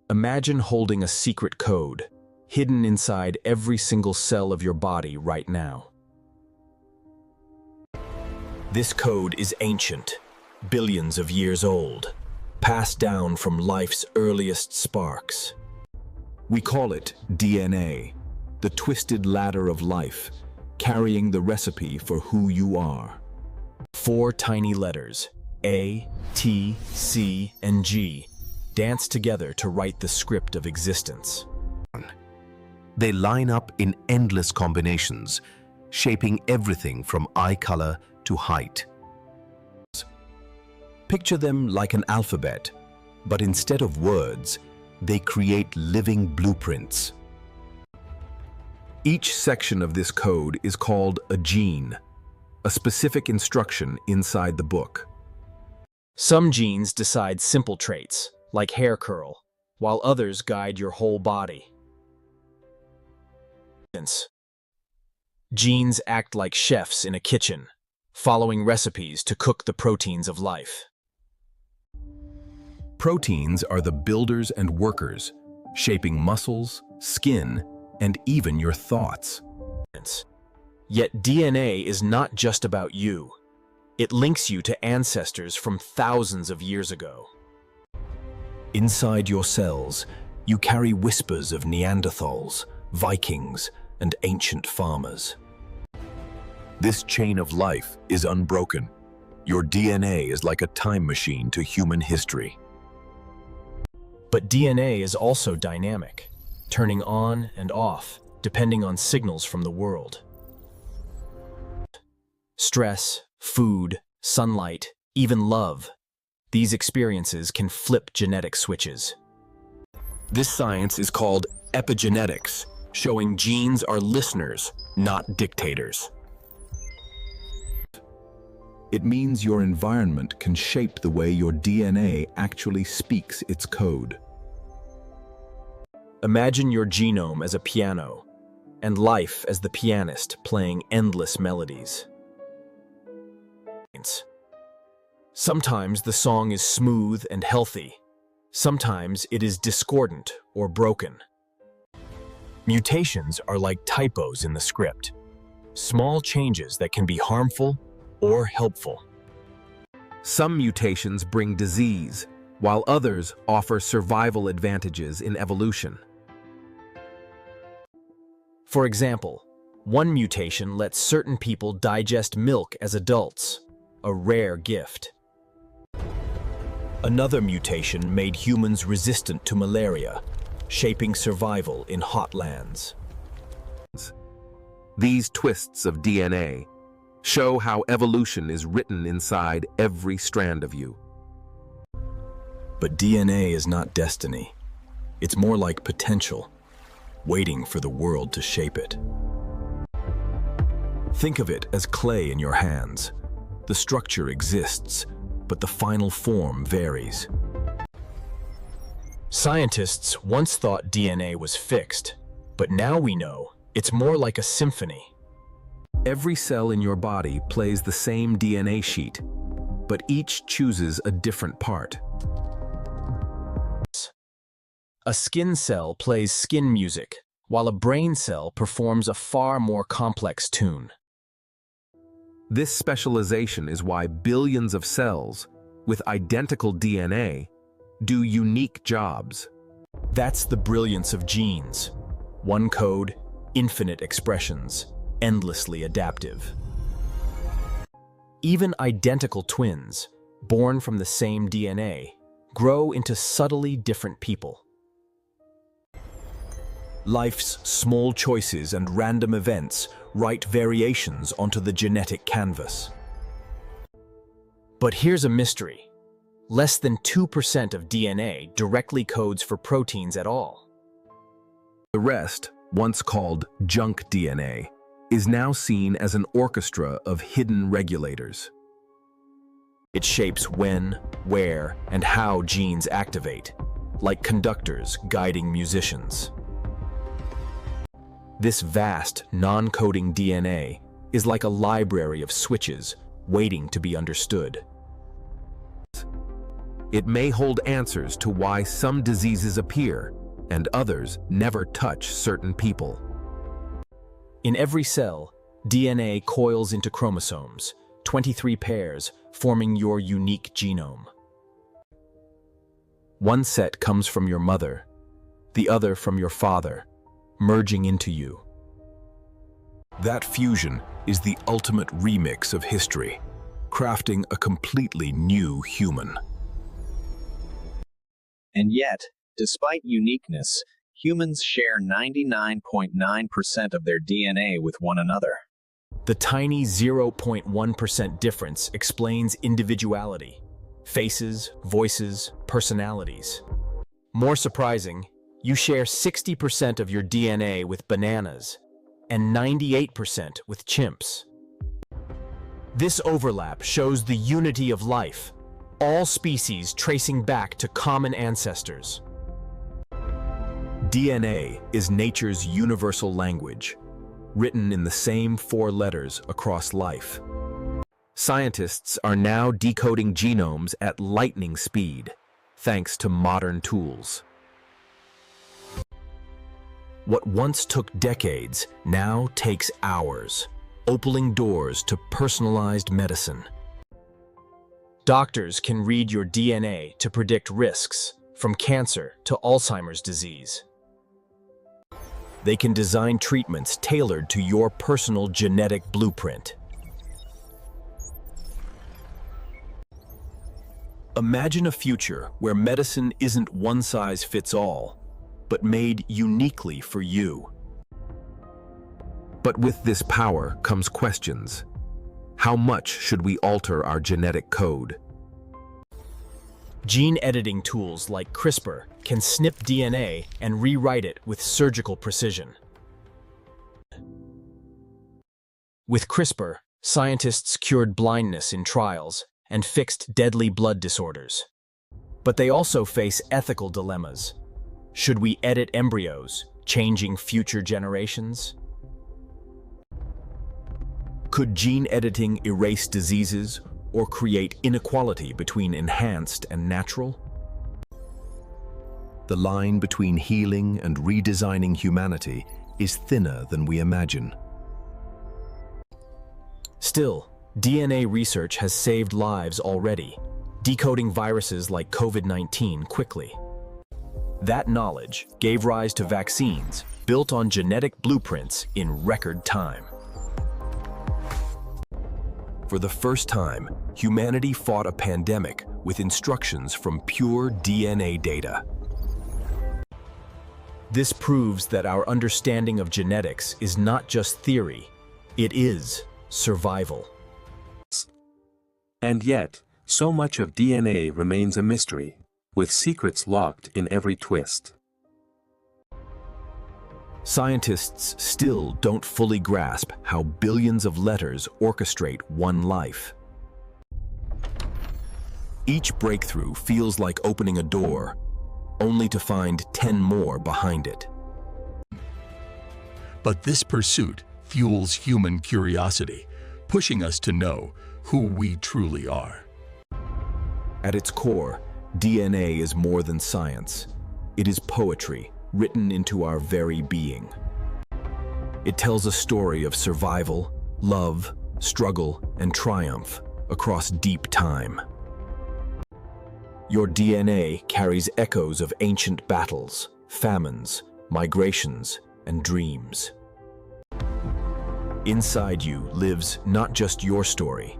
Imagine holding a secret code, hidden inside every single cell of your body right now. This code is ancient, billions of years old, passed down from life's earliest sparks. We call it DNA, the twisted ladder of life, carrying the recipe for who you are. 4 tiny letters, A, T, C, and G, dance together to write the script of existence. They line up in endless combinations, shaping everything from eye color to height. Picture them like an alphabet, but instead of words, they create living blueprints. Each section of this code is called a gene, a specific instruction inside the book. Some genes decide simple traits, like hair curl, while others guide your whole body. Genes act like chefs in a kitchen, following recipes to cook the proteins of life. Proteins are the builders and workers, shaping muscles, skin, and even your thoughts. Yet DNA is not just about you. It links you to ancestors from thousands of years ago. Inside your cells, you carry whispers of Neanderthals, Vikings, and ancient farmers. This chain of life is unbroken. Your DNA is like a time machine to human history. But DNA is also dynamic, turning on and off, depending on signals from the world. Stress, food, sunlight, even love. These experiences can flip genetic switches. This science is called epigenetics, showing genes are listeners, not dictators. It means your environment can shape the way your DNA actually speaks its code. Imagine your genome as a piano, and life as the pianist playing endless melodies. Sometimes the song is smooth and healthy. Sometimes it is discordant or broken. Mutations are like typos in the script, small changes that can be harmful or helpful. Some mutations bring disease, while others offer survival advantages in evolution. For example, one mutation lets certain people digest milk as adults, a rare gift. Another mutation made humans resistant to malaria, shaping survival in hot lands. These twists of DNA show how evolution is written inside every strand of you. But DNA is not destiny. It's more like potential, waiting for the world to shape it. Think of it as clay in your hands. The structure exists, but the final form varies. Scientists once thought DNA was fixed, but now we know it's more like a symphony. Every cell in your body plays the same DNA sheet, but each chooses a different part. A skin cell plays skin music, while a brain cell performs a far more complex tune. This specialization is why billions of cells with identical DNA do unique jobs. That's the brilliance of genes. One code, infinite expressions, endlessly adaptive. Even identical twins, born from the same DNA, grow into subtly different people. Life's small choices and random events write variations onto the genetic canvas. But here's a mystery. Less than 2% of DNA directly codes for proteins at all. The rest, once called junk DNA, is now seen as an orchestra of hidden regulators. It shapes when, where, and how genes activate, like conductors guiding musicians. This vast, non-coding DNA is like a library of switches waiting to be understood. It may hold answers to why some diseases appear and others never touch certain people. In every cell, DNA coils into chromosomes, 23 pairs, forming your unique genome. One set comes from your mother, the other from your father, merging into you. That fusion is the ultimate remix of history, crafting a completely new human. And yet, despite uniqueness, humans share 99.9% of their DNA with one another. The tiny 0.1% difference explains individuality, faces, voices, personalities. More surprising, you share 60% of your DNA with bananas and 98% with chimps. This overlap shows the unity of life, all species tracing back to common ancestors. DNA is nature's universal language, written in the same 4 letters across life. Scientists are now decoding genomes at lightning speed, thanks to modern tools. What once took decades now takes hours, opening doors to personalized medicine. Doctors can read your DNA to predict risks, from cancer to Alzheimer's disease. They can design treatments tailored to your personal genetic blueprint. Imagine a future where medicine isn't one size fits all, but made uniquely for you. But with this power comes questions. How much should we alter our genetic code? Gene editing tools like CRISPR can snip DNA and rewrite it with surgical precision. With CRISPR, scientists cured blindness in trials and fixed deadly blood disorders. But they also face ethical dilemmas. Should we edit embryos, changing future generations? Could gene editing erase diseases or create inequality between enhanced and natural? The line between healing and redesigning humanity is thinner than we imagine. Still, DNA research has saved lives already, decoding viruses like COVID-19 quickly. That knowledge gave rise to vaccines built on genetic blueprints in record time. For the first time, humanity fought a pandemic with instructions from pure DNA data. This proves that our understanding of genetics is not just theory, it is survival. And yet, so much of DNA remains a mystery, with secrets locked in every twist. Scientists still don't fully grasp how billions of letters orchestrate one life. Each breakthrough feels like opening a door, only to find 10 more behind it. But this pursuit fuels human curiosity, pushing us to know who we truly are. At its core, DNA is more than science. It is poetry, written into our very being. It tells a story of survival, love, struggle, and triumph across deep time. Your DNA carries echoes of ancient battles, famines, migrations, and dreams. Inside you lives not just your story,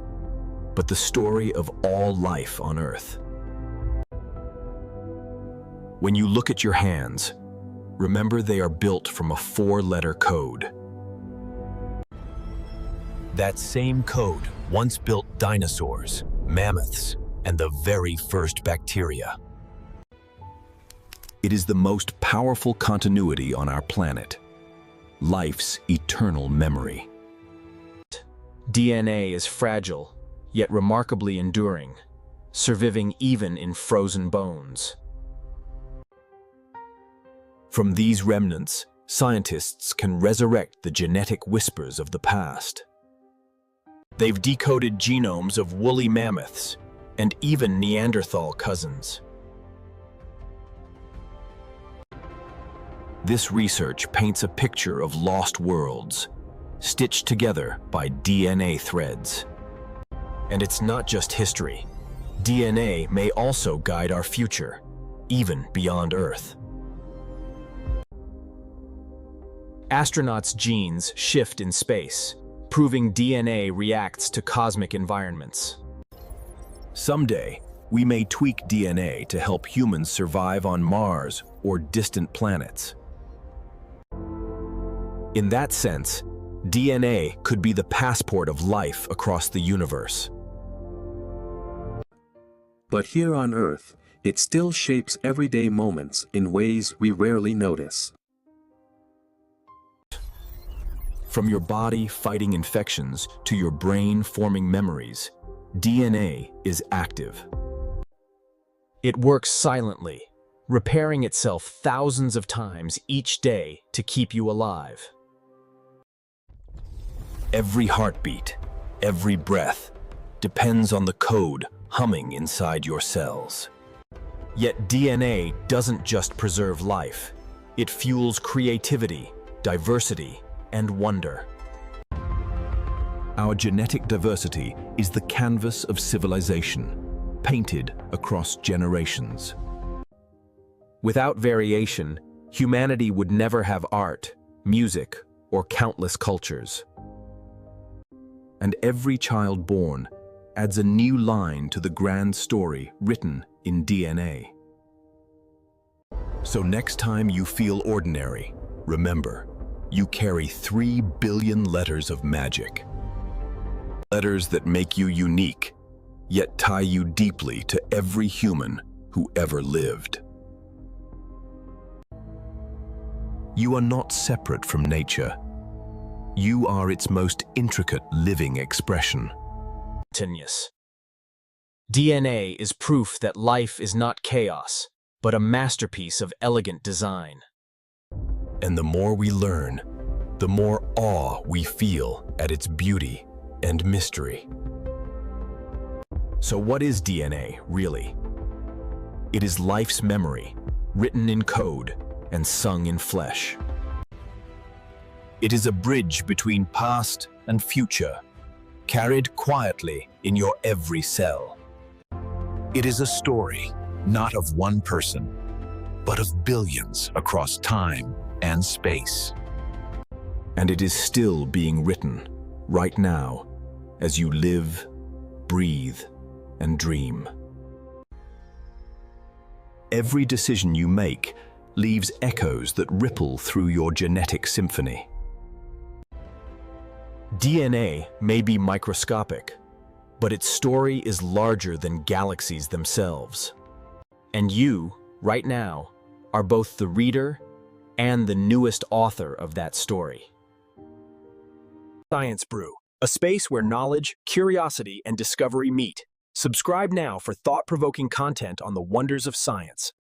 but the story of all life on Earth. When you look at your hands, remember they are built from a 4-letter code. That same code once built dinosaurs, mammoths, and the very first bacteria. It is the most powerful continuity on our planet, life's eternal memory. DNA is fragile, yet remarkably enduring, surviving even in frozen bones. From these remnants, scientists can resurrect the genetic whispers of the past. They've decoded genomes of woolly mammoths, and even Neanderthal cousins. This research paints a picture of lost worlds, stitched together by DNA threads. And it's not just history. DNA may also guide our future, even beyond Earth. Astronauts' genes shift in space, proving DNA reacts to cosmic environments. Someday, we may tweak DNA to help humans survive on Mars or distant planets. In that sense, DNA could be the passport of life across the universe. But here on Earth, it still shapes everyday moments in ways we rarely notice. From your body fighting infections to your brain forming memories, DNA is active. It works silently, repairing itself thousands of times each day to keep you alive. Every heartbeat, every breath, depends on the code humming inside your cells. Yet DNA doesn't just preserve life. It fuels creativity, diversity, and wonder. Our genetic diversity is the canvas of civilization, painted across generations. Without variation, humanity would never have art, music, or countless cultures. And every child born adds a new line to the grand story written in DNA. So next time you feel ordinary, remember, you carry 3 billion letters of magic. Letters that make you unique, yet tie you deeply to every human who ever lived. You are not separate from nature. You are its most intricate living expression. DNA is proof that life is not chaos, but a masterpiece of elegant design. And the more we learn, the more awe we feel at its beauty and mystery. So what is DNA, really? It is life's memory, written in code and sung in flesh. It is a bridge between past and future, carried quietly in your every cell. It is a story, not of one person, but of billions across time and space. And it is still being written, right now, as you live, breathe, and dream. Every decision you make leaves echoes that ripple through your genetic symphony. DNA may be microscopic, but its story is larger than galaxies themselves. And you, right now, are both the reader and the newest author of that story. Science Brew, a space where knowledge, curiosity, and discovery meet. Subscribe now for thought-provoking content on the wonders of science.